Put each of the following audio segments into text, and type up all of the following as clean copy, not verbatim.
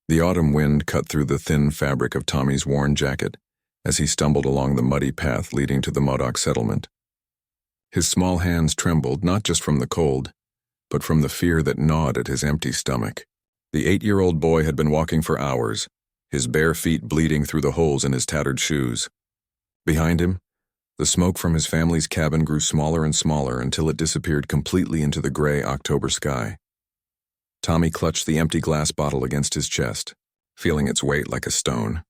The autumn wind cut through the thin fabric of Tommy's worn jacket as he stumbled along the muddy path leading to the Modoc settlement. His small hands trembled not just from the cold, but from the fear that gnawed at his empty stomach. The 8-year-old boy had been walking for hours, his bare feet bleeding through the holes in his tattered shoes. Behind him, the smoke from his family's cabin grew smaller and smaller until it disappeared completely into the gray October sky. Tommy clutched the empty glass bottle against his chest, feeling its weight like a stone.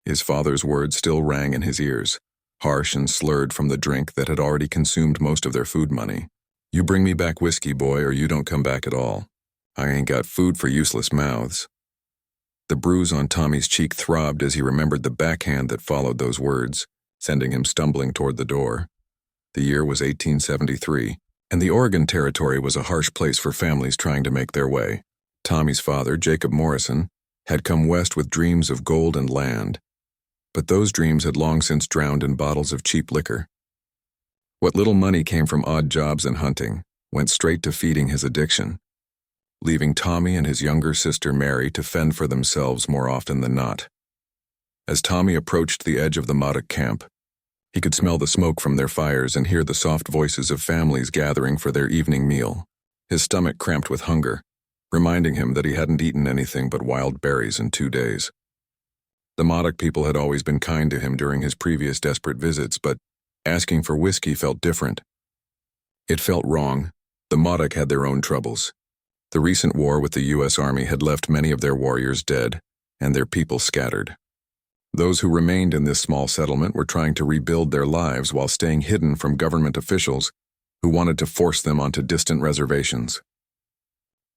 His father's words still rang in his ears, harsh and slurred from the drink that had already consumed most of their food money. "You bring me back whiskey, boy, or you don't come back at all. I ain't got food for useless mouths." The bruise on Tommy's cheek throbbed as he remembered the backhand that followed those words, sending him stumbling toward the door. The year was 1873, and the Oregon Territory was a harsh place for families trying to make their way. Tommy's father, Jacob Morrison, had come west with dreams of gold and land, but those dreams had long since drowned in bottles of cheap liquor. What little money came from odd jobs and hunting went straight to feeding his addiction, leaving Tommy and his younger sister Mary to fend for themselves more often than not. As Tommy approached the edge of the Modoc camp, he could smell the smoke from their fires and hear the soft voices of families gathering for their evening meal. His stomach cramped with hunger, reminding him that he hadn't eaten anything but wild berries in 2 days. The Modoc people had always been kind to him during his previous desperate visits, but asking for whiskey felt different. It felt wrong. The Modoc had their own troubles. The recent war with the U.S. Army had left many of their warriors dead, and their people scattered. Those who remained in this small settlement were trying to rebuild their lives while staying hidden from government officials who wanted to force them onto distant reservations.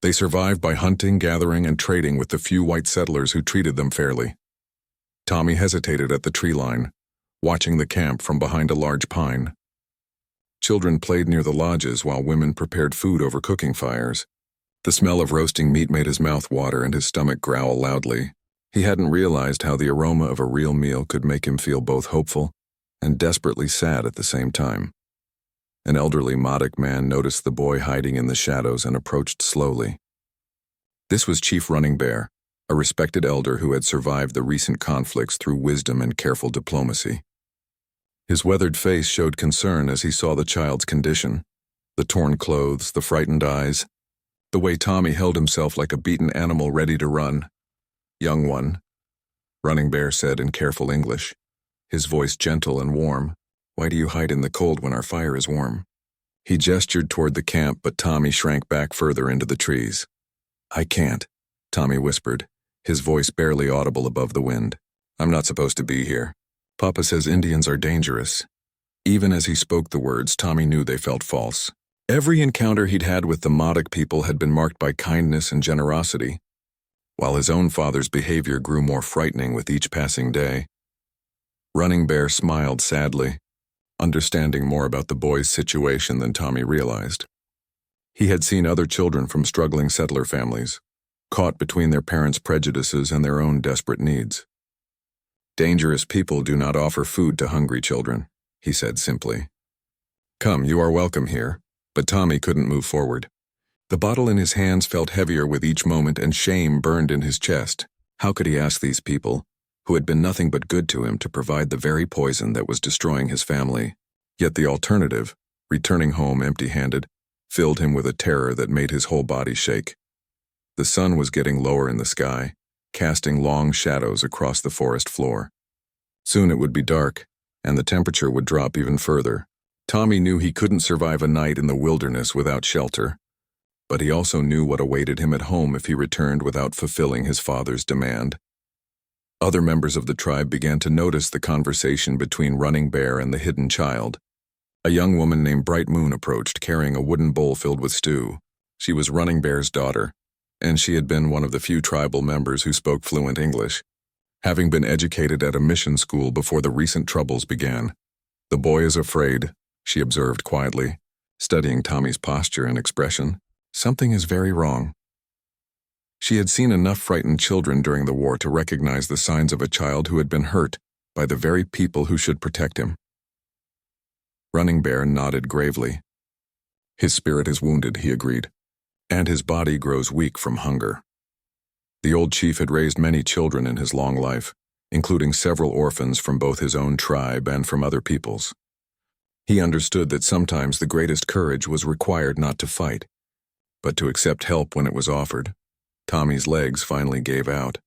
They survived by hunting, gathering, and trading with the few white settlers who treated them fairly. Tommy hesitated at the tree line, watching the camp from behind a large pine. Children played near the lodges while women prepared food over cooking fires. The smell of roasting meat made his mouth water and his stomach growl loudly. He hadn't realized how the aroma of a real meal could make him feel both hopeful and desperately sad at the same time. An elderly Modoc man noticed the boy hiding in the shadows and approached slowly. This was Chief Running Bear, a respected elder who had survived the recent conflicts through wisdom and careful diplomacy. His weathered face showed concern as he saw the child's condition, the torn clothes, the frightened eyes, the way Tommy held himself like a beaten animal ready to run. "Young one," Running Bear said in careful English, his voice gentle and warm, "why do you hide in the cold when our fire is warm?" He gestured toward the camp, but Tommy shrank back further into the trees. "I can't," Tommy whispered, his voice barely audible above the wind. "I'm not supposed to be here. Papa says Indians are dangerous." Even as he spoke the words, Tommy knew they felt false. Every encounter he'd had with the Modoc people had been marked by kindness and generosity, while his own father's behavior grew more frightening with each passing day. Running Bear smiled sadly, understanding more about the boy's situation than Tommy realized. He had seen other children from struggling settler families, caught between their parents' prejudices and their own desperate needs. "Dangerous people do not offer food to hungry children," he said simply. "Come, you are welcome here." But Tommy couldn't move forward. The bottle in his hands felt heavier with each moment, and shame burned in his chest. How could he ask these people, who had been nothing but good to him, to provide the very poison that was destroying his family? Yet the alternative, returning home empty-handed, filled him with a terror that made his whole body shake. The sun was getting lower in the sky, casting long shadows across the forest floor. Soon it would be dark, and the temperature would drop even further. Tommy knew he couldn't survive a night in the wilderness without shelter, but he also knew what awaited him at home if he returned without fulfilling his father's demand. Other members of the tribe began to notice the conversation between Running Bear and the hidden child. A young woman named Bright Moon approached, carrying a wooden bowl filled with stew. She was Running Bear's daughter, and she had been one of the few tribal members who spoke fluent English, having been educated at a mission school before the recent troubles began. "The boy is afraid," she observed quietly, studying Tommy's posture and expression. "Something is very wrong." She had seen enough frightened children during the war to recognize the signs of a child who had been hurt by the very people who should protect him. Running Bear nodded gravely. "His spirit is wounded," he agreed, "and his body grows weak from hunger." The old chief had raised many children in his long life, including several orphans from both his own tribe and from other peoples. He understood that sometimes the greatest courage was required not to fight, but to accept help when it was offered. Tommy's legs finally gave out,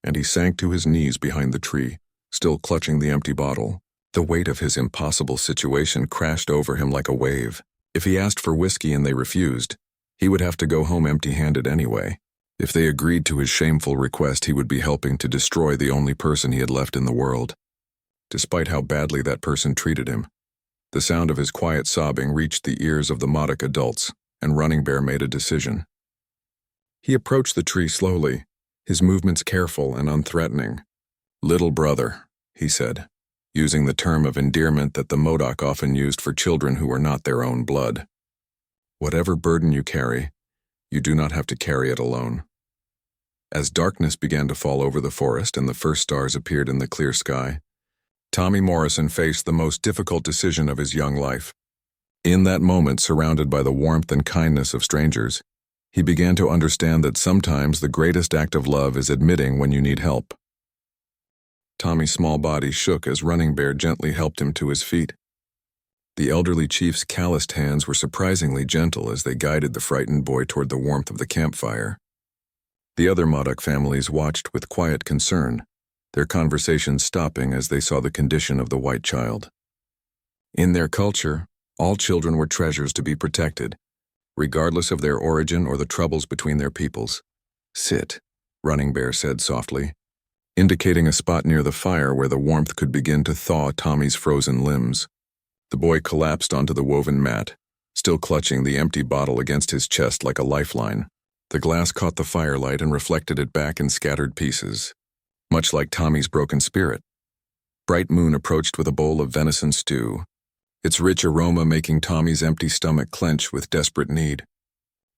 and he sank to his knees behind the tree, still clutching the empty bottle. The weight of his impossible situation crashed over him like a wave. If he asked for whiskey and they refused, he would have to go home empty-handed anyway. If they agreed to his shameful request, he would be helping to destroy the only person he had left in the world. Despite how badly that person treated him, the sound of his quiet sobbing reached the ears of the Modoc adults, and Running Bear made a decision. He approached the tree slowly, his movements careful and unthreatening. "Little brother," he said, using the term of endearment that the Modoc often used for children who were not their own blood. "Whatever burden you carry, you do not have to carry it alone." As darkness began to fall over the forest and the first stars appeared in the clear sky, Tommy Morrison faced the most difficult decision of his young life. In that moment, surrounded by the warmth and kindness of strangers, he began to understand that sometimes the greatest act of love is admitting when you need help. Tommy's small body shook as Running Bear gently helped him to his feet. The elderly chief's calloused hands were surprisingly gentle as they guided the frightened boy toward the warmth of the campfire. The other Modoc families watched with quiet concern, their conversations stopping as they saw the condition of the white child. In their culture, all children were treasures to be protected, regardless of their origin or the troubles between their peoples. "Sit," Running Bear said softly, indicating a spot near the fire where the warmth could begin to thaw Tommy's frozen limbs. The boy collapsed onto the woven mat, still clutching the empty bottle against his chest like a lifeline. The glass caught the firelight and reflected it back in scattered pieces, much like Tommy's broken spirit. Bright Moon approached with a bowl of venison stew, its rich aroma making Tommy's empty stomach clench with desperate need.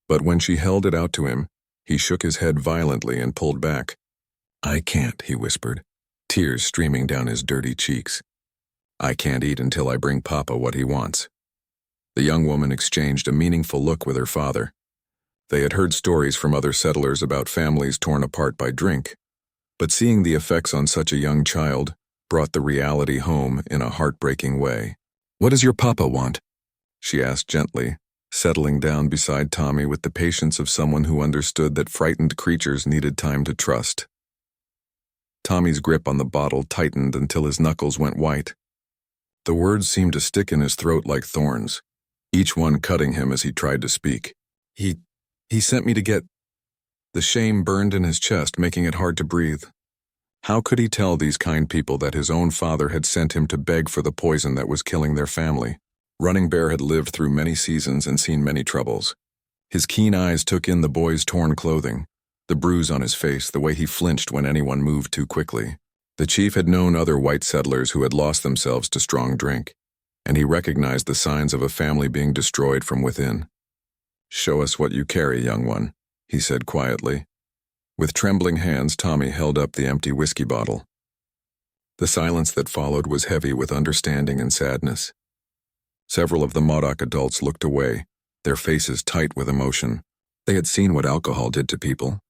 But when she held it out to him, he shook his head violently and pulled back. "I can't," he whispered, tears streaming down his dirty cheeks. "I can't eat until I bring Papa what he wants." The young woman exchanged a meaningful look with her father. They had heard stories from other settlers about families torn apart by drink, but seeing the effects on such a young child brought the reality home in a heartbreaking way. "What does your papa want?" she asked gently, settling down beside Tommy with the patience of someone who understood that frightened creatures needed time to trust. Tommy's grip on the bottle tightened until his knuckles went white. The words seemed to stick in his throat like thorns, each one cutting him as he tried to speak. He sent me to get..." The shame burned in his chest, making it hard to breathe. How could he tell these kind people that his own father had sent him to beg for the poison that was killing their family? Running Bear had lived through many seasons and seen many troubles. His keen eyes took in the boy's torn clothing, the bruise on his face, the way he flinched when anyone moved too quickly. The chief had known other white settlers who had lost themselves to strong drink, and he recognized the signs of a family being destroyed from within. "Show us what you carry, young one," he said quietly. With trembling hands, Tommy held up the empty whiskey bottle. The silence that followed was heavy with understanding and sadness. Several of the Modoc adults looked away, their faces tight with emotion. They had seen what alcohol did to people,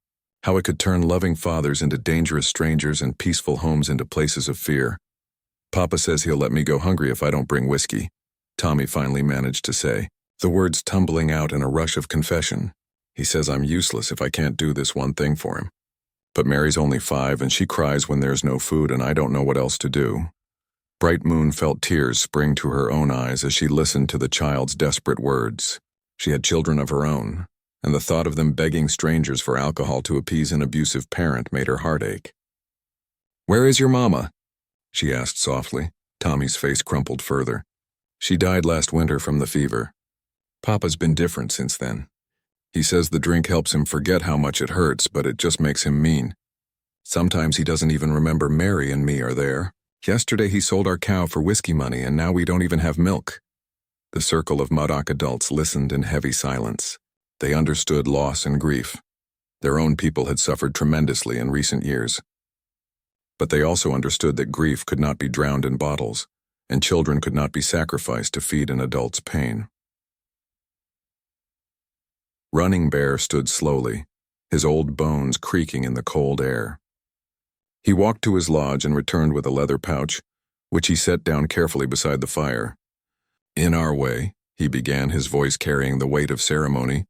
how it could turn loving fathers into dangerous strangers and peaceful homes into places of fear. "Papa says he'll let me go hungry if I don't bring whiskey," Tommy finally managed to say, the words tumbling out in a rush of confession. "He says I'm useless if I can't do this one thing for him. But Mary's only 5 and she cries when there's no food and I don't know what else to do." Bright Moon felt tears spring to her own eyes as she listened to the child's desperate words. She had children of her own, and the thought of them begging strangers for alcohol to appease an abusive parent made her heart ache. "Where is your mama?" she asked softly. Tommy's face crumpled further. "She died last winter from the fever. Papa's been different since then. He says the drink helps him forget how much it hurts, but it just makes him mean. Sometimes he doesn't even remember Mary and me are there. Yesterday he sold our cow for whiskey money and now we don't even have milk." The circle of Modoc adults listened in heavy silence. They understood loss and grief. Their own people had suffered tremendously in recent years. But they also understood that grief could not be drowned in bottles, and children could not be sacrificed to feed an adult's pain. Running Bear stood slowly, his old bones creaking in the cold air. He walked to his lodge and returned with a leather pouch, which he set down carefully beside the fire. "In our way," he began, his voice carrying the weight of ceremony,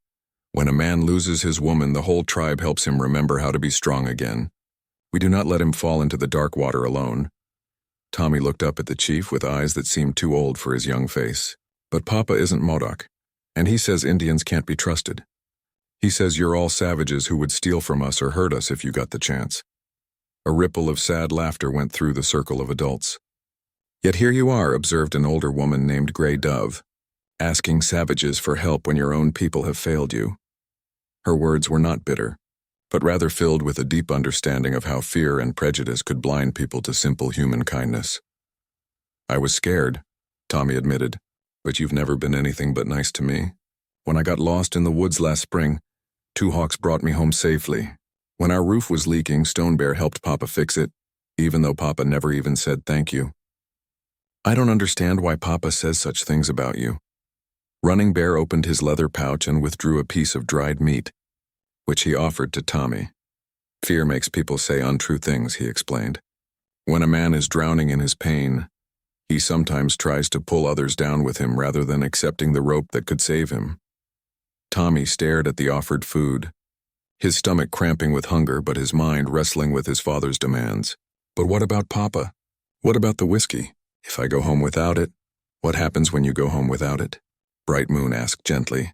"when a man loses his woman, the whole tribe helps him remember how to be strong again. We do not let him fall into the dark water alone." Tommy looked up at the chief with eyes that seemed too old for his young face. "But Papa isn't Modoc, and he says Indians can't be trusted. He says you're all savages who would steal from us or hurt us if you got the chance." A ripple of sad laughter went through the circle of adults. "Yet here you are," observed an older woman named Grey Dove, "asking savages for help when your own people have failed you." Her words were not bitter, but rather filled with a deep understanding of how fear and prejudice could blind people to simple human kindness. "I was scared," Tommy admitted, "but you've never been anything but nice to me. When I got lost in the woods last spring, 2 hawks brought me home safely. When our roof was leaking, Stone Bear helped Papa fix it, even though Papa never even said thank you. I don't understand why Papa says such things about you." Running Bear opened his leather pouch and withdrew a piece of dried meat, which he offered to Tommy. "Fear makes people say untrue things," he explained. "When a man is drowning in his pain, he sometimes tries to pull others down with him rather than accepting the rope that could save him." Tommy stared at the offered food, his stomach cramping with hunger but his mind wrestling with his father's demands. "But what about Papa? What about the whiskey? If I go home without it, what happens when you go home without it?" Bright Moon asked gently.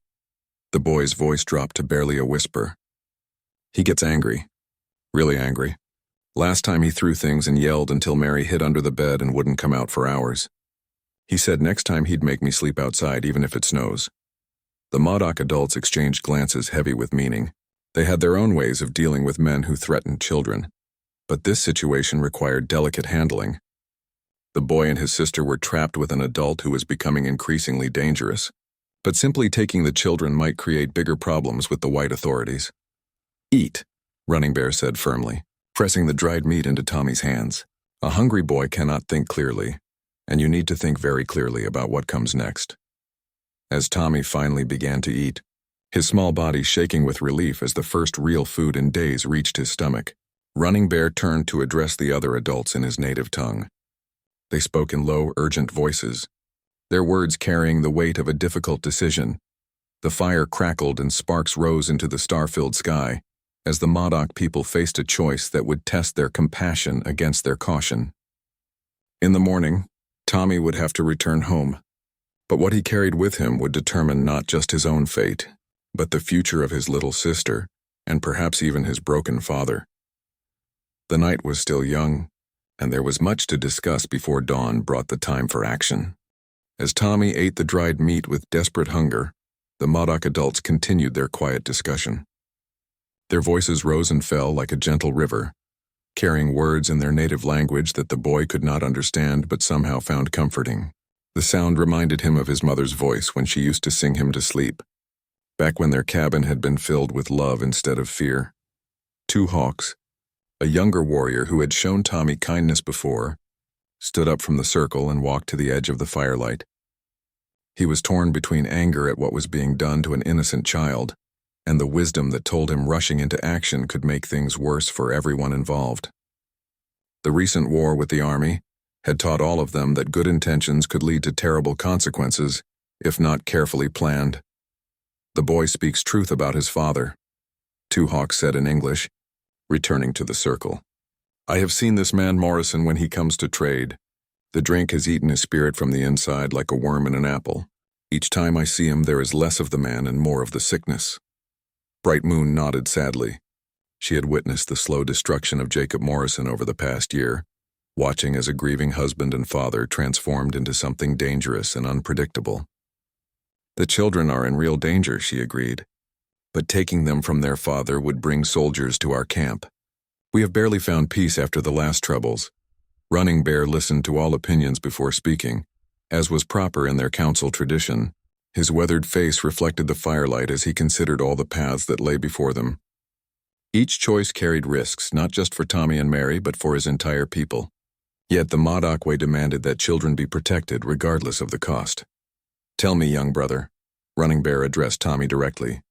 The boy's voice dropped to barely a whisper. "He gets angry. Really angry. Last time he threw things and yelled until Mary hid under the bed and wouldn't come out for hours. He said next time he'd make me sleep outside even if it snows." The Modoc adults exchanged glances heavy with meaning. They had their own ways of dealing with men who threatened children, but this situation required delicate handling. The boy and his sister were trapped with an adult who was becoming increasingly dangerous, but simply taking the children might create bigger problems with the white authorities. "Eat," Running Bear said firmly, pressing the dried meat into Tommy's hands. "A hungry boy cannot think clearly, and you need to think very clearly about what comes next." As Tommy finally began to eat, his small body shaking with relief as the first real food in days reached his stomach, Running Bear turned to address the other adults in his native tongue. They spoke in low, urgent voices, their words carrying the weight of a difficult decision. The fire crackled and sparks rose into the star-filled sky as the Modoc people faced a choice that would test their compassion against their caution. In the morning, Tommy would have to return home, but what he carried with him would determine not just his own fate, but the future of his little sister, and perhaps even his broken father. The night was still young, and there was much to discuss before dawn brought the time for action. As Tommy ate the dried meat with desperate hunger, the Modoc adults continued their quiet discussion. Their voices rose and fell like a gentle river, carrying words in their native language that the boy could not understand but somehow found comforting. The sound reminded him of his mother's voice when she used to sing him to sleep, back when their cabin had been filled with love instead of fear. 2 hawks, a younger warrior who had shown Tommy kindness before, stood up from the circle and walked to the edge of the firelight. He was torn between anger at what was being done to an innocent child and the wisdom that told him rushing into action could make things worse for everyone involved. The recent war with the army had taught all of them that good intentions could lead to terrible consequences if not carefully planned. "The boy speaks truth about his father," 2 hawks said in English, returning to the circle. "I have seen this man Morrison when he comes to trade. The drink has eaten his spirit from the inside like a worm in an apple. Each time I see him there is less of the man and more of the sickness." Bright Moon nodded sadly. She had witnessed the slow destruction of Jacob Morrison over the past year, watching as a grieving husband and father transformed into something dangerous and unpredictable. "The children are in real danger," she agreed, "but taking them from their father would bring soldiers to our camp. We have barely found peace after the last troubles." Running Bear listened to all opinions before speaking, as was proper in their council tradition. His weathered face reflected the firelight as he considered all the paths that lay before them. Each choice carried risks, not just for Tommy and Mary, but for his entire people. Yet the Modoc way demanded that children be protected regardless of the cost. "Tell me, young brother," Running Bear addressed Tommy directly,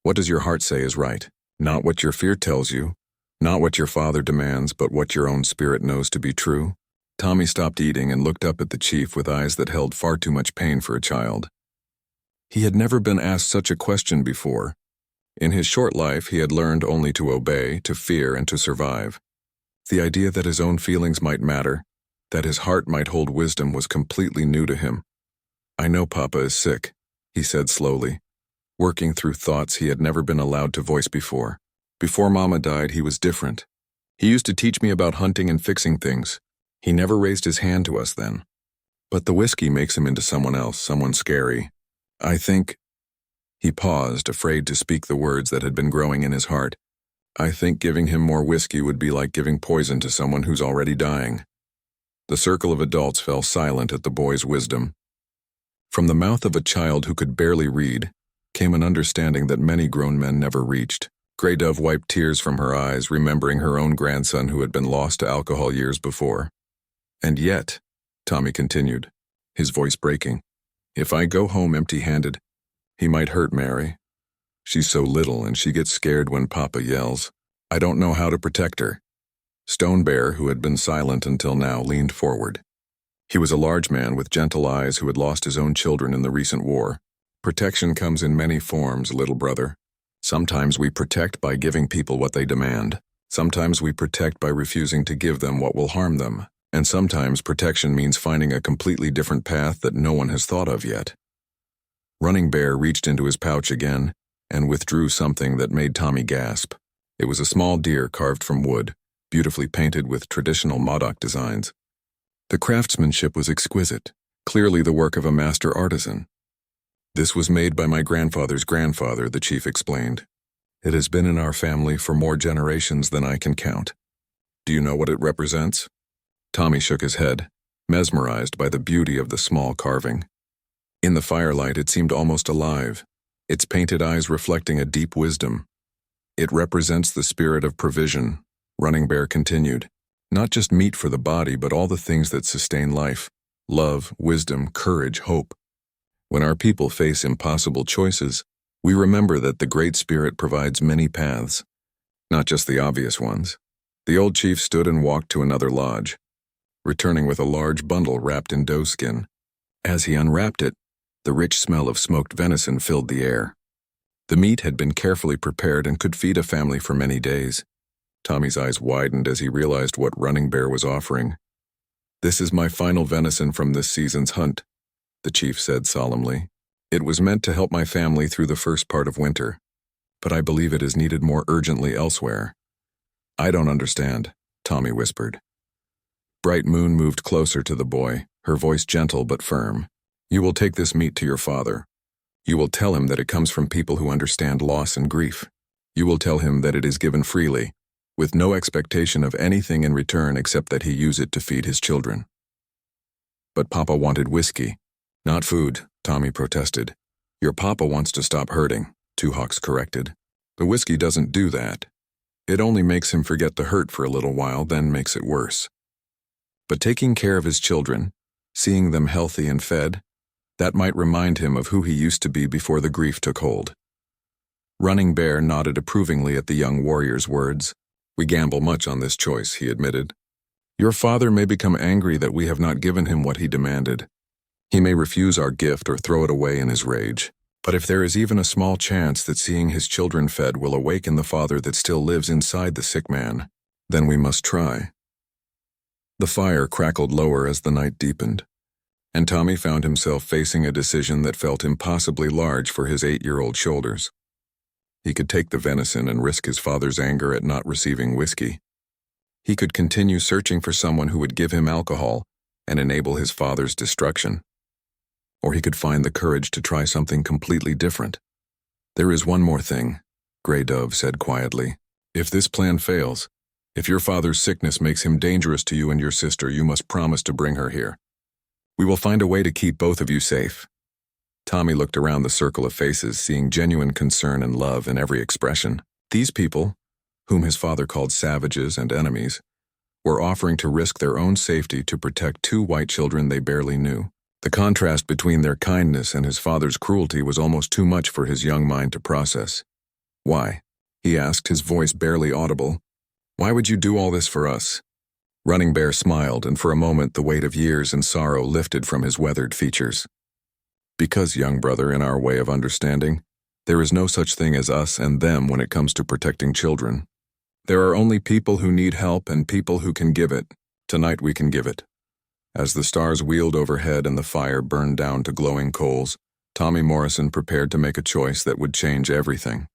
"what does your heart say is right?" Not what your fear tells you, not what your father demands, but what your own spirit knows to be true. Tommy stopped eating and looked up at the chief with eyes that held far too much pain for a child. He had never been asked such a question before. In his short life, he had learned only to obey, to fear, and to survive. The idea that his own feelings might matter, that his heart might hold wisdom, was completely new to him. "I know Papa is sick," he said slowly, working through thoughts he had never been allowed to voice before. "Before Mama died, he was different. He used to teach me about hunting and fixing things. He never raised his hand to us then. But the whiskey makes him into someone else, someone scary. I think—" He paused, afraid to speak the words that had been growing in his heart. "I think giving him more whiskey would be like giving poison to someone who's already dying." The circle of adults fell silent at the boy's wisdom. From the mouth of a child who could barely read came an understanding that many grown men never reached. Grey Dove wiped tears from her eyes, remembering her own grandson who had been lost to alcohol years before. "And yet," Tommy continued, his voice breaking, "if I go home empty-handed, he might hurt Mary. She's so little and she gets scared when Papa yells. I don't know how to protect her." Stone Bear, who had been silent until now, leaned forward. He was a large man with gentle eyes who had lost his own children in the recent war. "Protection comes in many forms, little brother. Sometimes we protect by giving people what they demand. Sometimes we protect by refusing to give them what will harm them. And sometimes protection means finding a completely different path that no one has thought of yet." Running Bear reached into his pouch again and withdrew something that made Tommy gasp. It was a small deer carved from wood, beautifully painted with traditional Modoc designs. The craftsmanship was exquisite, clearly the work of a master artisan. "This was made by my grandfather's grandfather," the chief explained. "It has been in our family for more generations than I can count. Do you know what it represents?" Tommy shook his head, mesmerized by the beauty of the small carving. In the firelight, it seemed almost alive, its painted eyes reflecting a deep wisdom. "It represents the spirit of provision," Running Bear continued. "Not just meat for the body, but all the things that sustain life: love, wisdom, courage, hope. When our people face impossible choices, we remember that the Great Spirit provides many paths, not just the obvious ones." The old chief stood and walked to another lodge, returning with a large bundle wrapped in doeskin. As he unwrapped it, the rich smell of smoked venison filled the air. The meat had been carefully prepared and could feed a family for many days. Tommy's eyes widened as he realized what Running Bear was offering. "This is my final venison from this season's hunt," the chief said solemnly. "It was meant to help my family through the first part of winter, but I believe it is needed more urgently elsewhere." "I don't understand," Tommy whispered. Bright Moon moved closer to the boy, her voice gentle but firm. "You will take this meat to your father. You will tell him that it comes from people who understand loss and grief. You will tell him that it is given freely, with no expectation of anything in return except that he use it to feed his children." "But Papa wanted whiskey, not food," Tommy protested. "Your Papa wants to stop hurting," Two Hawks corrected. "The whiskey doesn't do that. It only makes him forget the hurt for a little while, then makes it worse. But taking care of his children, seeing them healthy and fed, that might remind him of who he used to be before the grief took hold." Running Bear nodded approvingly at the young warrior's words. "We gamble much on this choice," he admitted. "Your father may become angry that we have not given him what he demanded. He may refuse our gift or throw it away in his rage. But if there is even a small chance that seeing his children fed will awaken the father that still lives inside the sick man, then we must try." The fire crackled lower as the night deepened, and Tommy found himself facing a decision that felt impossibly large for his 8-year-old shoulders. He could take the venison and risk his father's anger at not receiving whiskey. He could continue searching for someone who would give him alcohol and enable his father's destruction. Or he could find the courage to try something completely different. "There is one more thing," Grey Dove said quietly. "If this plan fails, if your father's sickness makes him dangerous to you and your sister, you must promise to bring her here. We will find a way to keep both of you safe." Tommy looked around the circle of faces, seeing genuine concern and love in every expression. These people, whom his father called savages and enemies, were offering to risk their own safety to protect 2 white children they barely knew. The contrast between their kindness and his father's cruelty was almost too much for his young mind to process. "Why?" he asked, his voice barely audible. "Why would you do all this for us?" Running Bear smiled, and for a moment the weight of years and sorrow lifted from his weathered features. "Because, young brother, in our way of understanding, there is no such thing as us and them when it comes to protecting children. There are only people who need help and people who can give it. Tonight we can give it." As the stars wheeled overhead and the fire burned down to glowing coals, Tommy Morrison prepared to make a choice that would change everything.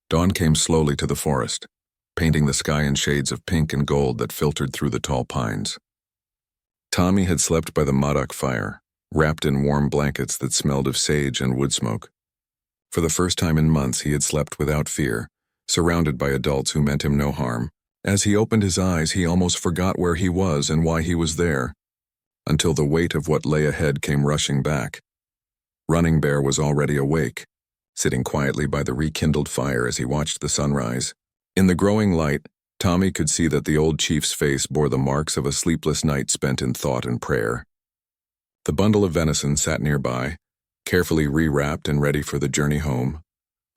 Dawn came slowly to the forest, painting the sky in shades of pink and gold that filtered through the tall pines. Tommy had slept by the Modoc fire, wrapped in warm blankets that smelled of sage and wood smoke. For the first time in months he had slept without fear, surrounded by adults who meant him no harm. As he opened his eyes, he almost forgot where he was and why he was there, until the weight of what lay ahead came rushing back. Running Bear was already awake, sitting quietly by the rekindled fire as he watched the sunrise. In the growing light, Tommy could see that the old chief's face bore the marks of a sleepless night spent in thought and prayer. The bundle of venison sat nearby, carefully rewrapped and ready for the journey home.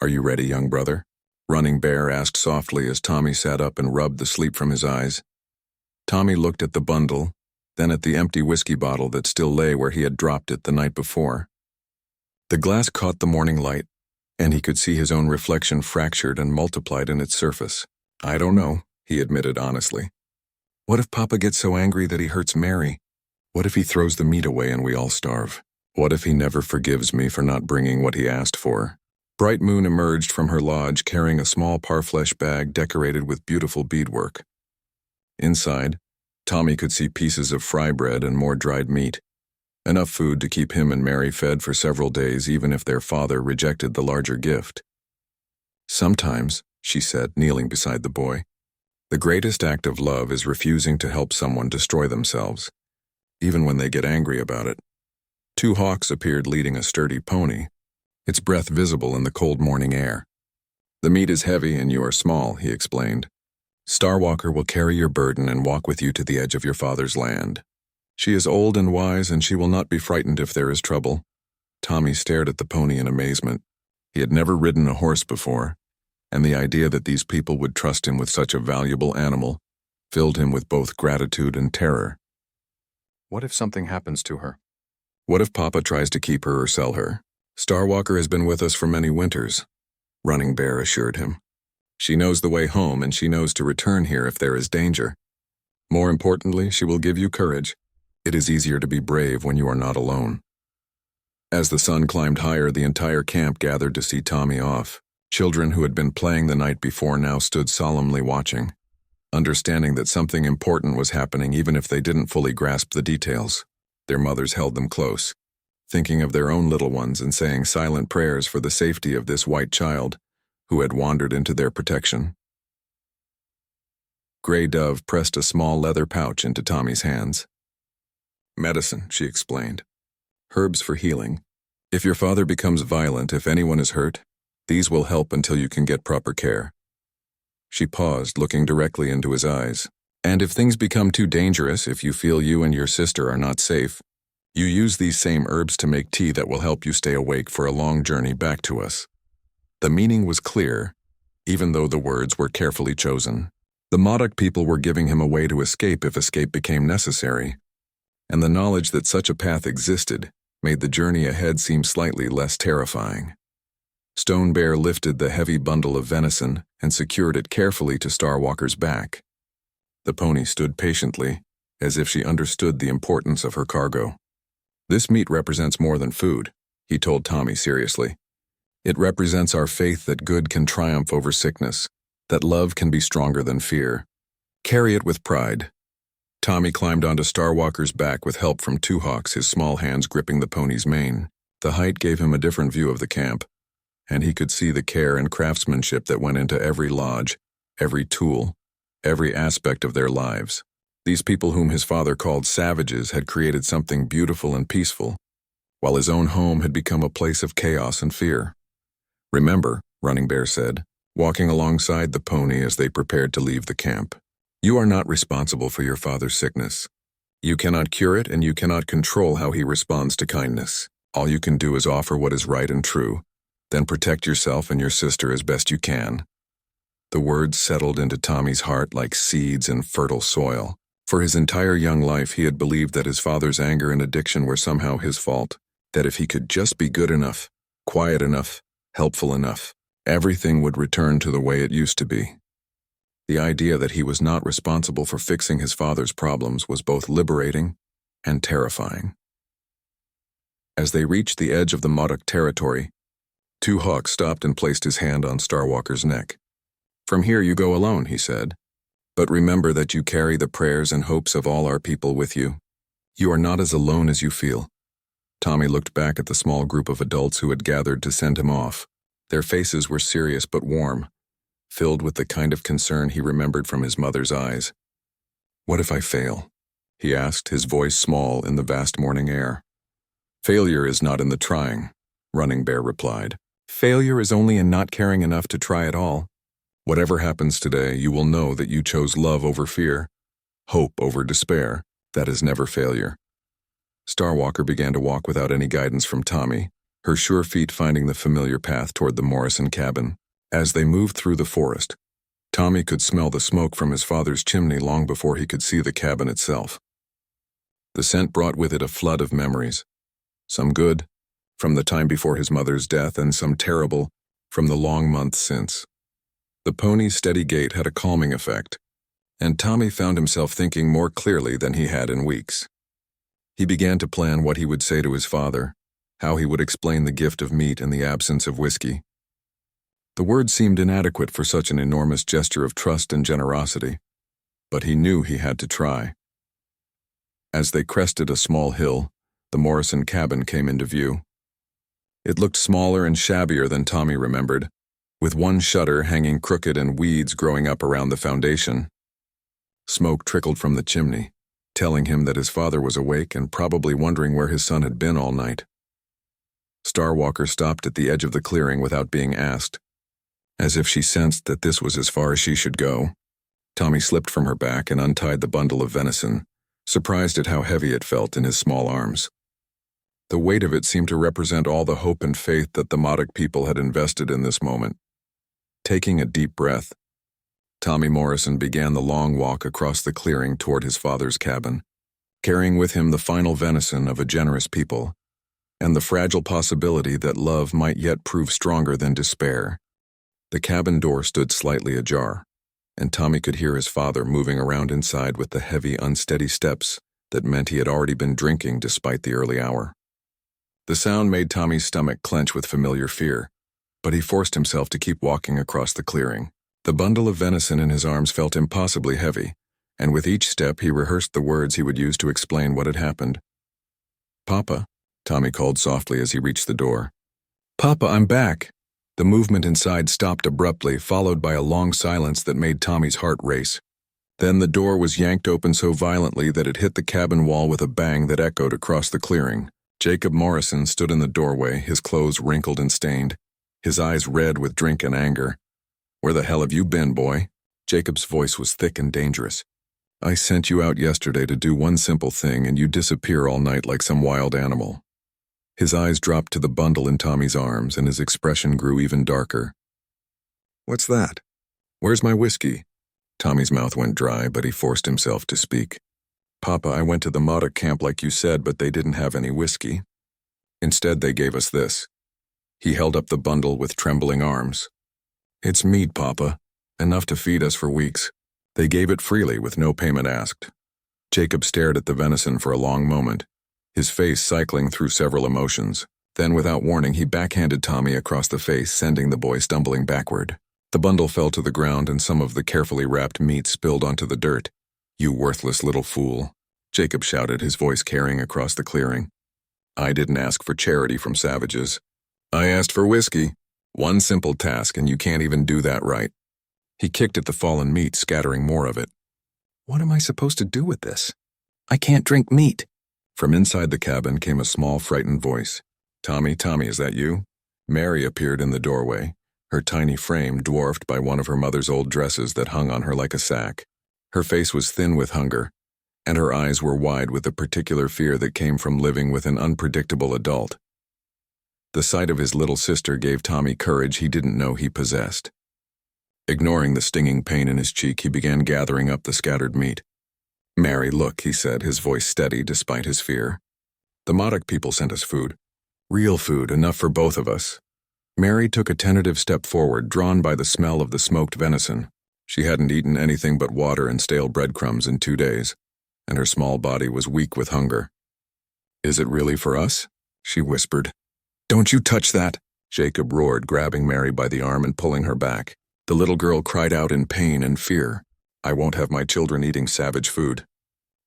"Are you ready, young brother?" Running Bear asked softly as Tommy sat up and rubbed the sleep from his eyes. Tommy looked at the bundle, then at the empty whiskey bottle that still lay where he had dropped it the night before. The glass caught the morning light, and he could see his own reflection fractured and multiplied in its surface. "I don't know," he admitted honestly. "What if Papa gets so angry that he hurts Mary? What if he throws the meat away and we all starve? What if he never forgives me for not bringing what he asked for?" Bright Moon emerged from her lodge carrying a small parfleche bag decorated with beautiful beadwork. Inside, Tommy could see pieces of fry bread and more dried meat, enough food to keep him and Mary fed for several days even if their father rejected the larger gift. "Sometimes," she said, kneeling beside the boy, "the greatest act of love is refusing to help someone destroy themselves, even when they get angry about it." Two hawks appeared leading a sturdy pony, its breath visible in the cold morning air. "The meat is heavy and you are small," he explained. "Starwalker will carry your burden and walk with you to the edge of your father's land. She is old and wise, and she will not be frightened if there is trouble." Tommy stared at the pony in amazement. He had never ridden a horse before, and the idea that these people would trust him with such a valuable animal filled him with both gratitude and terror. What if something happens to her? What if Papa tries to keep her or sell her? "Starwalker has been with us for many winters," Running Bear assured him. "She knows the way home, and she knows to return here if there is danger. More importantly, she will give you courage. It is easier to be brave when you are not alone." As the sun climbed higher, the entire camp gathered to see Tommy off. Children who had been playing the night before now stood solemnly watching, understanding that something important was happening even if they didn't fully grasp the details. Their mothers held them close, thinking of their own little ones and saying silent prayers for the safety of this white child who had wandered into their protection. Gray Dove pressed a small leather pouch into Tommy's hands. "Medicine," she explained. "Herbs for healing. If your father becomes violent, if anyone is hurt, these will help until you can get proper care." She paused, looking directly into his eyes. "And if things become too dangerous, if you feel you and your sister are not safe, you use these same herbs to make tea that will help you stay awake for a long journey back to us." The meaning was clear, even though the words were carefully chosen. The Modoc people were giving him a way to escape if escape became necessary, and the knowledge that such a path existed made the journey ahead seem slightly less terrifying. Stone Bear lifted the heavy bundle of venison and secured it carefully to Starwalker's back. The pony stood patiently, as if she understood the importance of her cargo. "This meat represents more than food," he told Tommy seriously. "It represents our faith that good can triumph over sickness, that love can be stronger than fear. Carry it with pride." Tommy climbed onto Starwalker's back with help from two hawks, his small hands gripping the pony's mane. The height gave him a different view of the camp, and he could see the care and craftsmanship that went into every lodge, every tool, every aspect of their lives. These people whom his father called savages had created something beautiful and peaceful, while his own home had become a place of chaos and fear. "Remember," Running Bear said, walking alongside the pony as they prepared to leave the camp, "you are not responsible for your father's sickness. You cannot cure it, and you cannot control how he responds to kindness. All you can do is offer what is right and true, then protect yourself and your sister as best you can." The words settled into Tommy's heart like seeds in fertile soil. For his entire young life, he had believed that his father's anger and addiction were somehow his fault, that if he could just be good enough, quiet enough, helpful enough, everything would return to the way it used to be. The idea that he was not responsible for fixing his father's problems was both liberating and terrifying. As they reached the edge of the Modoc territory, Two Hawk stopped and placed his hand on Starwalker's neck. "From here you go alone," he said. "But remember that you carry the prayers and hopes of all our people with you. You are not as alone as you feel." Tommy looked back at the small group of adults who had gathered to send him off. Their faces were serious but warm, filled with the kind of concern he remembered from his mother's eyes. "What if I fail?" he asked, his voice small in the vast morning air. "Failure is not in the trying," Running Bear replied. "Failure is only in not caring enough to try at all. Whatever happens today, you will know that you chose love over fear, hope over despair. That is never failure." Starwalker began to walk without any guidance from Tommy, her sure feet finding the familiar path toward the Morrison cabin. As they moved through the forest, Tommy could smell the smoke from his father's chimney long before he could see the cabin itself. The scent brought with it a flood of memories, some good, from the time before his mother's death, and some terrible, from the long months since. The pony's steady gait had a calming effect, and Tommy found himself thinking more clearly than he had in weeks. He began to plan what he would say to his father, how he would explain the gift of meat in the absence of whiskey. The words seemed inadequate for such an enormous gesture of trust and generosity, but he knew he had to try. As they crested a small hill, the Morrison cabin came into view. It looked smaller and shabbier than Tommy remembered, with one shutter hanging crooked and weeds growing up around the foundation. Smoke trickled from the chimney, telling him that his father was awake and probably wondering where his son had been all night. Starwalker stopped at the edge of the clearing without being asked. As if she sensed that this was as far as she should go, Tommy slipped from her back and untied the bundle of venison, surprised at how heavy it felt in his small arms. The weight of it seemed to represent all the hope and faith that the Modoc people had invested in this moment. Taking a deep breath, Tommy Morrison began the long walk across the clearing toward his father's cabin, carrying with him the final venison of a generous people, and the fragile possibility that love might yet prove stronger than despair. The cabin door stood slightly ajar, and Tommy could hear his father moving around inside with the heavy, unsteady steps that meant he had already been drinking despite the early hour. The sound made Tommy's stomach clench with familiar fear, but he forced himself to keep walking across the clearing. The bundle of venison in his arms felt impossibly heavy, and with each step he rehearsed the words he would use to explain what had happened. "Papa," Tommy called softly as he reached the door. "Papa, I'm back." The movement inside stopped abruptly, followed by a long silence that made Tommy's heart race. Then the door was yanked open so violently that it hit the cabin wall with a bang that echoed across the clearing. Jacob Morrison stood in the doorway, his clothes wrinkled and stained, his eyes red with drink and anger. "Where the hell have you been, boy?" Jacob's voice was thick and dangerous. "I sent you out yesterday to do one simple thing, and you disappear all night like some wild animal." His eyes dropped to the bundle in Tommy's arms, and his expression grew even darker. "What's that? Where's my whiskey?" Tommy's mouth went dry, but he forced himself to speak. "Papa, I went to the Modoc camp like you said, but they didn't have any whiskey. Instead, they gave us this." He held up the bundle with trembling arms. "It's meat, Papa. Enough to feed us for weeks. They gave it freely with no payment asked." Jacob stared at the venison for a long moment, his face cycling through several emotions. Then, without warning, he backhanded Tommy across the face, sending the boy stumbling backward. The bundle fell to the ground and some of the carefully wrapped meat spilled onto the dirt. "You worthless little fool," Jacob shouted, his voice carrying across the clearing. "I didn't ask for charity from savages. I asked for whiskey. One simple task, and you can't even do that right." He kicked at the fallen meat, scattering more of it. "What am I supposed to do with this? I can't drink meat." From inside the cabin came a small, frightened voice. Tommy, is that you?" Mary appeared in the doorway, her tiny frame dwarfed by one of her mother's old dresses that hung on her like a sack. Her face was thin with hunger, and her eyes were wide with the particular fear that came from living with an unpredictable adult. The sight of his little sister gave Tommy courage he didn't know he possessed. Ignoring the stinging pain in his cheek, he began gathering up the scattered meat. "Mary, look," he said, his voice steady despite his fear. "The Modoc people sent us food. Real food, enough for both of us." Mary took a tentative step forward, drawn by the smell of the smoked venison. She hadn't eaten anything but water and stale breadcrumbs in 2 days, and her small body was weak with hunger. "Is it really for us?" she whispered. "Don't you touch that!" Jacob roared, grabbing Mary by the arm and pulling her back. The little girl cried out in pain and fear. "I won't have my children eating savage food.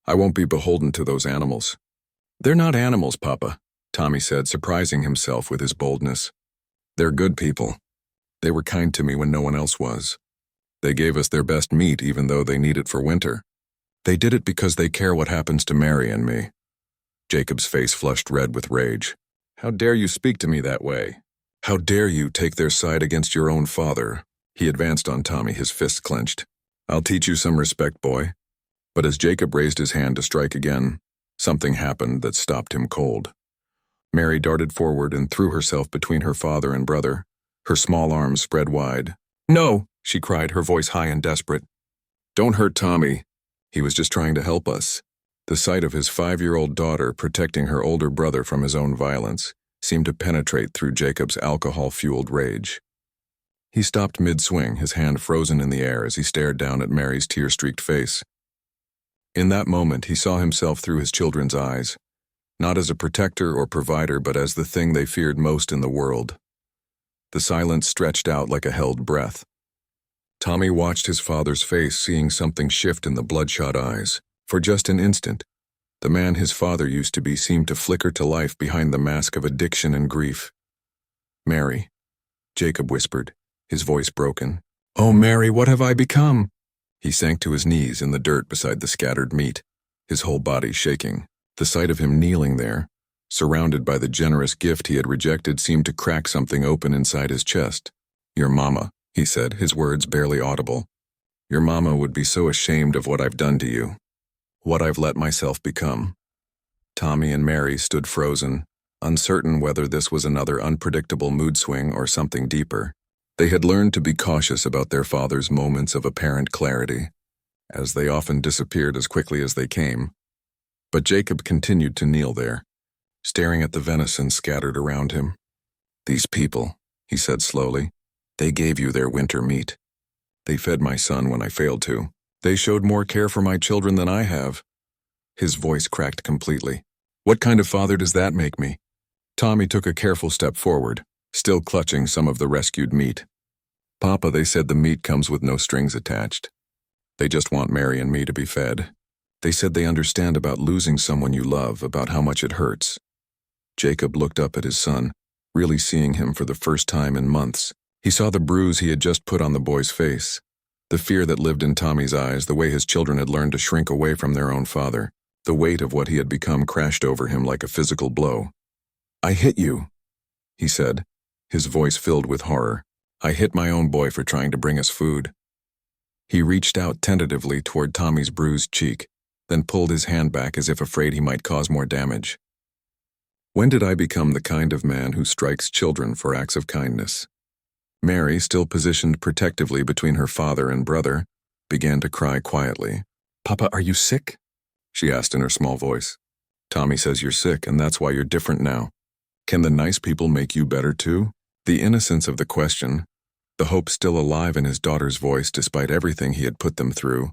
I won't be beholden to those animals." "They're not animals, Papa," Tommy said, surprising himself with his boldness. "They're good people. They were kind to me when no one else was. They gave us their best meat even though they need it for winter. They did it because they care what happens to Mary and me." Jacob's face flushed red with rage. "How dare you speak to me that way? How dare you take their side against your own father?" He advanced on Tommy, his fists clenched. "I'll teach you some respect, boy." But as Jacob raised his hand to strike again, something happened that stopped him cold. Mary darted forward and threw herself between her father and brother, her small arms spread wide. "No!" she cried, her voice high and desperate. "Don't hurt Tommy. He was just trying to help us." The sight of his 5-year-old daughter protecting her older brother from his own violence seemed to penetrate through Jacob's alcohol-fueled rage. He stopped mid-swing, his hand frozen in the air as he stared down at Mary's tear-streaked face. In that moment, he saw himself through his children's eyes, not as a protector or provider, but as the thing they feared most in the world. The silence stretched out like a held breath. Tommy watched his father's face, seeing something shift in the bloodshot eyes. For just an instant, the man his father used to be seemed to flicker to life behind the mask of addiction and grief. "Mary," Jacob whispered, his voice broken. "Oh, Mary, what have I become?" He sank to his knees in the dirt beside the scattered meat, his whole body shaking. The sight of him kneeling there, surrounded by the generous gift he had rejected, seemed to crack something open inside his chest. "Your mama," he said, his words barely audible. "Your mama would be so ashamed of what I've done to you. What I've let myself become." Tommy and Mary stood frozen, uncertain whether this was another unpredictable mood swing or something deeper. They had learned to be cautious about their father's moments of apparent clarity, as they often disappeared as quickly as they came. But Jacob continued to kneel there, staring at the venison scattered around him. "These people," he said slowly, "they gave you their winter meat. They fed my son when I failed to. They showed more care for my children than I have." His voice cracked completely. "What kind of father does that make me?" Tommy took a careful step forward, still clutching some of the rescued meat. "Papa, they said the meat comes with no strings attached. They just want Mary and me to be fed. They said they understand about losing someone you love, about how much it hurts." Jacob looked up at his son, really seeing him for the first time in months. He saw the bruise he had just put on the boy's face, the fear that lived in Tommy's eyes, the way his children had learned to shrink away from their own father. The weight of what he had become crashed over him like a physical blow. "I hit you," he said, his voice filled with horror. "I hit my own boy for trying to bring us food." He reached out tentatively toward Tommy's bruised cheek, then pulled his hand back as if afraid he might cause more damage. "When did I become the kind of man who strikes children for acts of kindness?" Mary, still positioned protectively between her father and brother, began to cry quietly. "Papa, are you sick?" she asked in her small voice. "Tommy says you're sick, and that's why you're different now. Can the nice people make you better too?" The innocence of the question, the hope still alive in his daughter's voice despite everything he had put them through,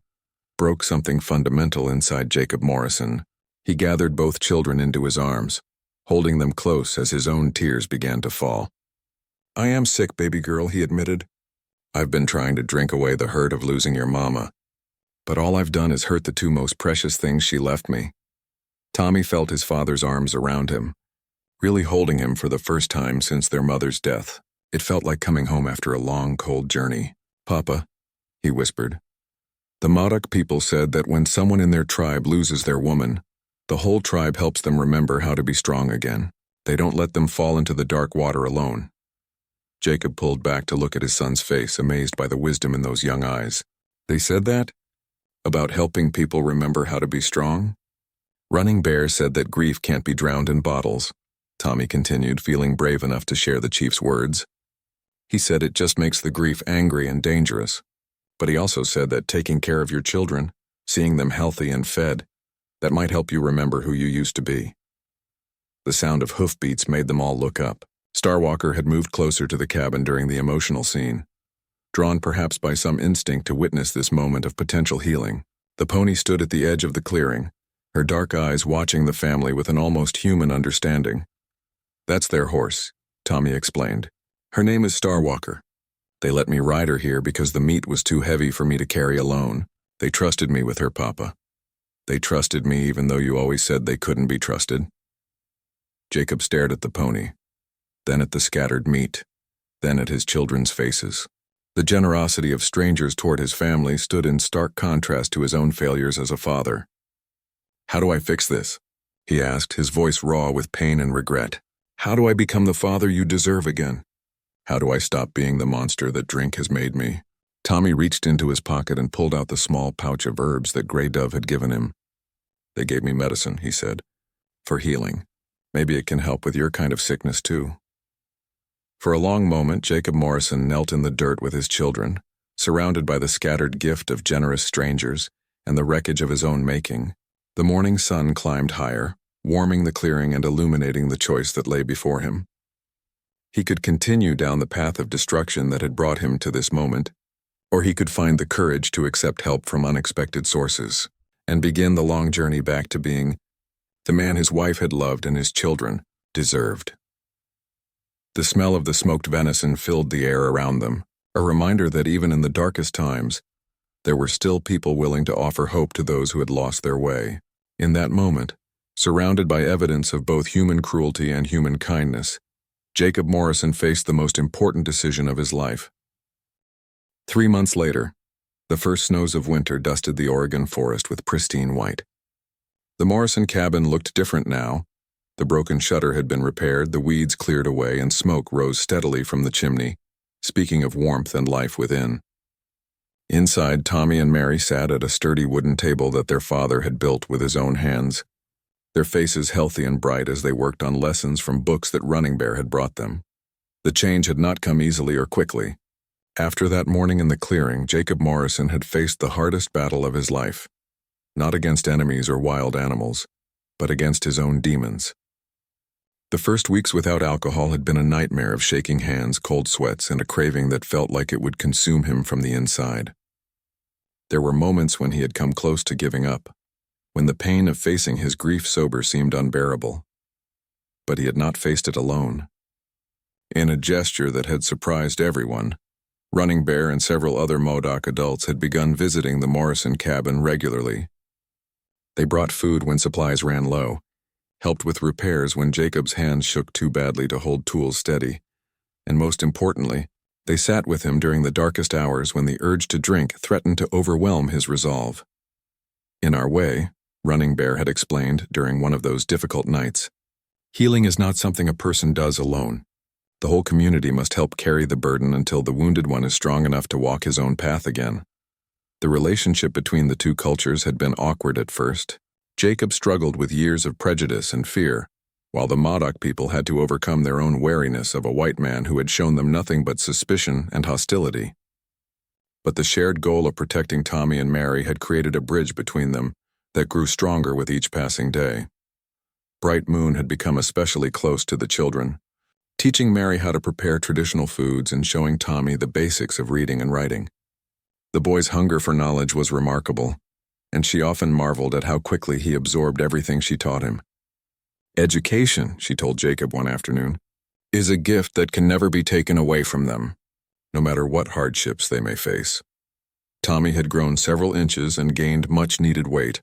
broke something fundamental inside Jacob Morrison. He gathered both children into his arms, holding them close as his own tears began to fall. "I am sick, baby girl," he admitted. "I've been trying to drink away the hurt of losing your mama, but all I've done is hurt the two most precious things she left me." Tommy felt his father's arms around him, really holding him for the first time since their mother's death. It felt like coming home after a long, cold journey. "Papa," he whispered, "the Modoc people said that when someone in their tribe loses their woman, the whole tribe helps them remember how to be strong again. They don't let them fall into the dark water alone." Jacob pulled back to look at his son's face, amazed by the wisdom in those young eyes. "They said that? About helping people remember how to be strong?" "Running Bear said that grief can't be drowned in bottles," Tommy continued, feeling brave enough to share the chief's words. He said it just makes the grief angry and dangerous. But he also said that taking care of your children, seeing them healthy and fed, that might help you remember who you used to be. The sound of hoofbeats made them all look up. Starwalker had moved closer to the cabin during the emotional scene. Drawn perhaps by some instinct to witness this moment of potential healing, the pony stood at the edge of the clearing, her dark eyes watching the family with an almost human understanding. "That's their horse," Tommy explained. "Her name is Starwalker. They let me ride her here because the meat was too heavy for me to carry alone. They trusted me with her, Papa. They trusted me even though you always said they couldn't be trusted." Jacob stared at the pony, then at the scattered meat, then at his children's faces. The generosity of strangers toward his family stood in stark contrast to his own failures as a father. "How do I fix this?" he asked, his voice raw with pain and regret. "How do I become the father you deserve again? How do I stop being the monster that drink has made me?" Tommy reached into his pocket and pulled out the small pouch of herbs that Grey Dove had given him. "They gave me medicine," he said, "for healing. Maybe it can help with your kind of sickness too." For a long moment, Jacob Morrison knelt in the dirt with his children, surrounded by the scattered gift of generous strangers and the wreckage of his own making. The morning sun climbed higher, warming the clearing and illuminating the choice that lay before him. He could continue down the path of destruction that had brought him to this moment, or he could find the courage to accept help from unexpected sources and begin the long journey back to being the man his wife had loved and his children deserved. The smell of the smoked venison filled the air around them, a reminder that even in the darkest times, there were still people willing to offer hope to those who had lost their way. In that moment, surrounded by evidence of both human cruelty and human kindness, Jacob Morrison faced the most important decision of his life. 3 months later, the first snows of winter dusted the Oregon forest with pristine white. The Morrison cabin looked different now. The broken shutter had been repaired, the weeds cleared away, and smoke rose steadily from the chimney, speaking of warmth and life within. Inside, Tommy and Mary sat at a sturdy wooden table that their father had built with his own hands, their faces healthy and bright as they worked on lessons from books that Running Bear had brought them. The change had not come easily or quickly. After that morning in the clearing, Jacob Morrison had faced the hardest battle of his life, not against enemies or wild animals, but against his own demons. The first weeks without alcohol had been a nightmare of shaking hands, cold sweats, and a craving that felt like it would consume him from the inside. There were moments when he had come close to giving up, when the pain of facing his grief sober seemed unbearable. But he had not faced it alone. In a gesture that had surprised everyone, Running Bear and several other Modoc adults had begun visiting the Morrison cabin regularly. They brought food when supplies ran low, helped with repairs when Jacob's hands shook too badly to hold tools steady, and most importantly, they sat with him during the darkest hours when the urge to drink threatened to overwhelm his resolve. "In our way," Running Bear had explained during one of those difficult nights, "healing is not something a person does alone. The whole community must help carry the burden until the wounded one is strong enough to walk his own path again." The relationship between the two cultures had been awkward at first. Jacob struggled with years of prejudice and fear, while the Modoc people had to overcome their own wariness of a white man who had shown them nothing but suspicion and hostility. But the shared goal of protecting Tommy and Mary had created a bridge between them that grew stronger with each passing day. Bright Moon had become especially close to the children, teaching Mary how to prepare traditional foods and showing Tommy the basics of reading and writing. The boy's hunger for knowledge was remarkable, and she often marveled at how quickly he absorbed everything she taught him. "Education," she told Jacob one afternoon, "is a gift that can never be taken away from them, no matter what hardships they may face." Tommy had grown several inches and gained much-needed weight,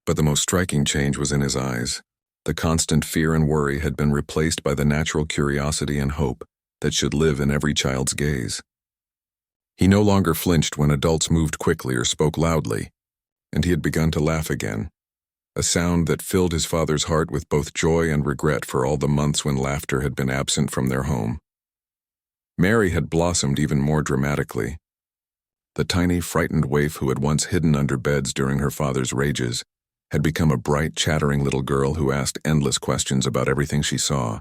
but the most striking change was in his eyes. The constant fear and worry had been replaced by the natural curiosity and hope that should live in every child's gaze. He no longer flinched when adults moved quickly or spoke loudly, and he had begun to laugh again, a sound that filled his father's heart with both joy and regret for all the months when laughter had been absent from their home. Mary had blossomed even more dramatically. The tiny, frightened waif who had once hidden under beds during her father's rages had become a bright, chattering little girl who asked endless questions about everything she saw.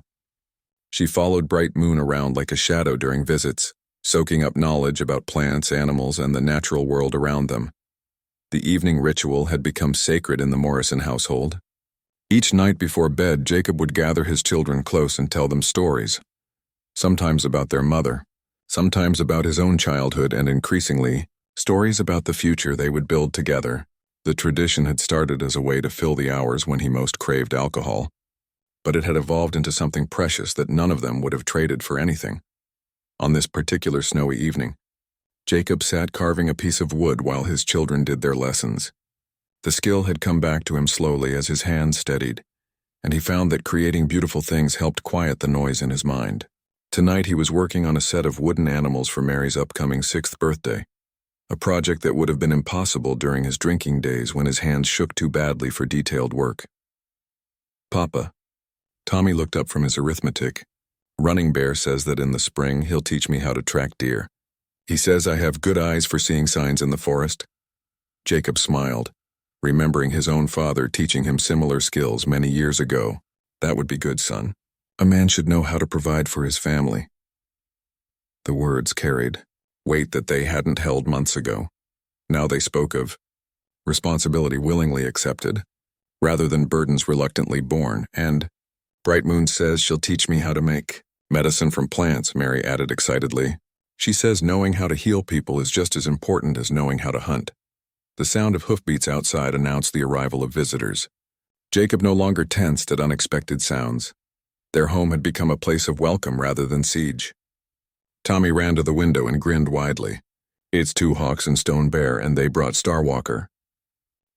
She followed Bright Moon around like a shadow during visits, soaking up knowledge about plants, animals, and the natural world around them. The evening ritual had become sacred in the Morrison household. Each night before bed, Jacob would gather his children close and tell them stories, sometimes about their mother, sometimes about his own childhood, and increasingly, stories about the future they would build together. The tradition had started as a way to fill the hours when he most craved alcohol, but it had evolved into something precious that none of them would have traded for anything. On this particular snowy evening, Jacob sat carving a piece of wood while his children did their lessons. The skill had come back to him slowly as his hands steadied, and he found that creating beautiful things helped quiet the noise in his mind. Tonight he was working on a set of wooden animals for Mary's upcoming 6th birthday, a project that would have been impossible during his drinking days when his hands shook too badly for detailed work. "Papa." Tommy looked up from his arithmetic. "Running Bear says that in the spring he'll teach me how to track deer. He says I have good eyes for seeing signs in the forest." Jacob smiled, remembering his own father teaching him similar skills many years ago. "That would be good, son. A man should know how to provide for his family." The words carried weight that they hadn't held months ago. Now they spoke of responsibility willingly accepted, rather than burdens reluctantly borne, and "Bright Moon says she'll teach me how to make medicine from plants," Mary added excitedly. "She says knowing how to heal people is just as important as knowing how to hunt." The sound of hoofbeats outside announced the arrival of visitors. Jacob no longer tensed at unexpected sounds. Their home had become a place of welcome rather than siege. Tommy ran to the window and grinned widely. "It's Two Hawks and Stone Bear, and they brought Starwalker."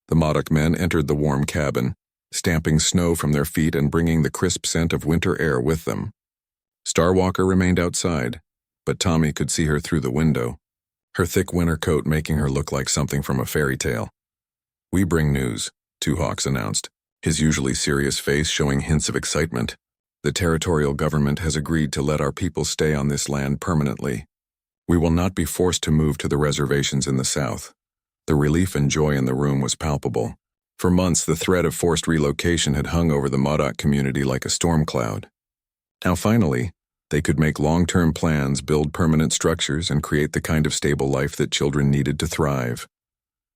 The Modoc men entered the warm cabin, stamping snow from their feet and bringing the crisp scent of winter air with them. Starwalker remained outside, but Tommy could see her through the window, her thick winter coat making her look like something from a fairy tale. "We bring news," Two Hawks announced, his usually serious face showing hints of excitement. "The territorial government has agreed to let our people stay on this land permanently. We will not be forced to move to the reservations in the south." The relief and joy in the room was palpable. For months, the threat of forced relocation had hung over the Modoc community like a storm cloud. Now finally, they could make long-term plans, build permanent structures, and create the kind of stable life that children needed to thrive.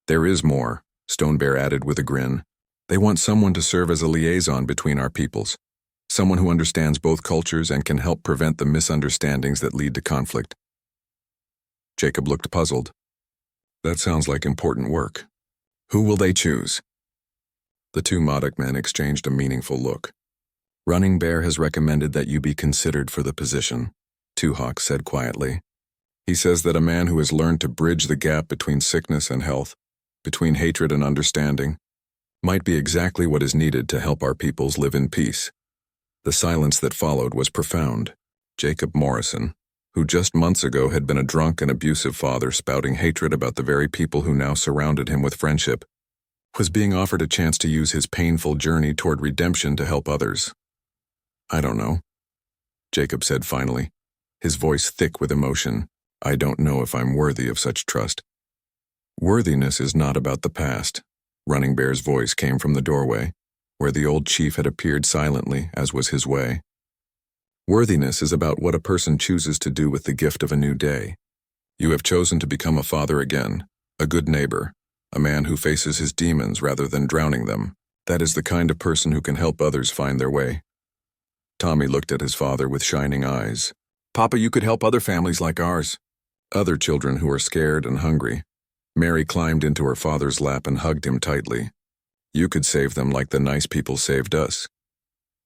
"There is more," Stone Bear added with a grin. "They want someone to serve as a liaison between our peoples, someone who understands both cultures and can help prevent the misunderstandings that lead to conflict." Jacob looked puzzled. "That sounds like important work. Who will they choose?" The two Modoc men exchanged a meaningful look. "Running Bear has recommended that you be considered for the position," Two Hawks said quietly. "He says that a man who has learned to bridge the gap between sickness and health, between hatred and understanding, might be exactly what is needed to help our peoples live in peace." The silence that followed was profound. Jacob Morrison, who just months ago had been a drunk and abusive father spouting hatred about the very people who now surrounded him with friendship, was being offered a chance to use his painful journey toward redemption to help others. "I don't know," Jacob said finally, his voice thick with emotion. "I don't know if I'm worthy of such trust." "Worthiness is not about the past," Running Bear's voice came from the doorway, where the old chief had appeared silently, as was his way. "Worthiness is about what a person chooses to do with the gift of a new day. You have chosen to become a father again, a good neighbor, a man who faces his demons rather than drowning them. That is the kind of person who can help others find their way." Tommy looked at his father with shining eyes. "Papa, you could help other families like ours. Other children who are scared and hungry." Mary climbed into her father's lap and hugged him tightly. "You could save them like the nice people saved us."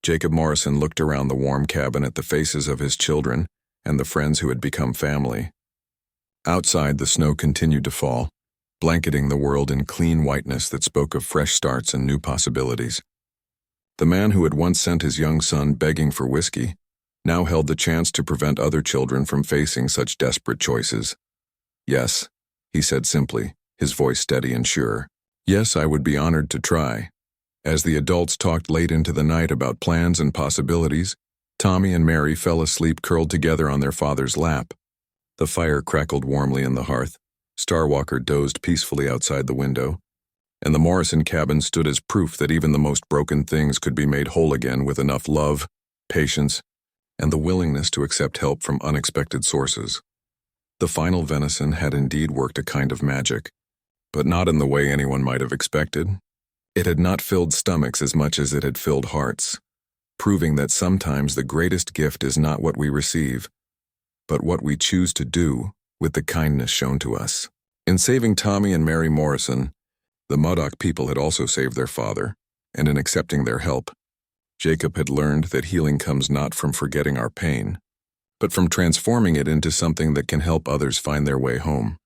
Jacob Morrison looked around the warm cabin at the faces of his children and the friends who had become family. Outside, the snow continued to fall, blanketing the world in clean whiteness that spoke of fresh starts and new possibilities. The man who had once sent his young son begging for whiskey now held the chance to prevent other children from facing such desperate choices. "Yes," he said simply, his voice steady and sure. "Yes, I would be honored to try." As the adults talked late into the night about plans and possibilities, Tommy and Mary fell asleep curled together on their father's lap. The fire crackled warmly in the hearth, Starwalker dozed peacefully outside the window, and the Morrison cabin stood as proof that even the most broken things could be made whole again with enough love, patience, and the willingness to accept help from unexpected sources. The final venison had indeed worked a kind of magic, but not in the way anyone might have expected. It had not filled stomachs as much as it had filled hearts, proving that sometimes the greatest gift is not what we receive, but what we choose to do with the kindness shown to us. In saving Tommy and Mary Morrison, the Modoc people had also saved their father, and in accepting their help, Jacob had learned that healing comes not from forgetting our pain, but from transforming it into something that can help others find their way home.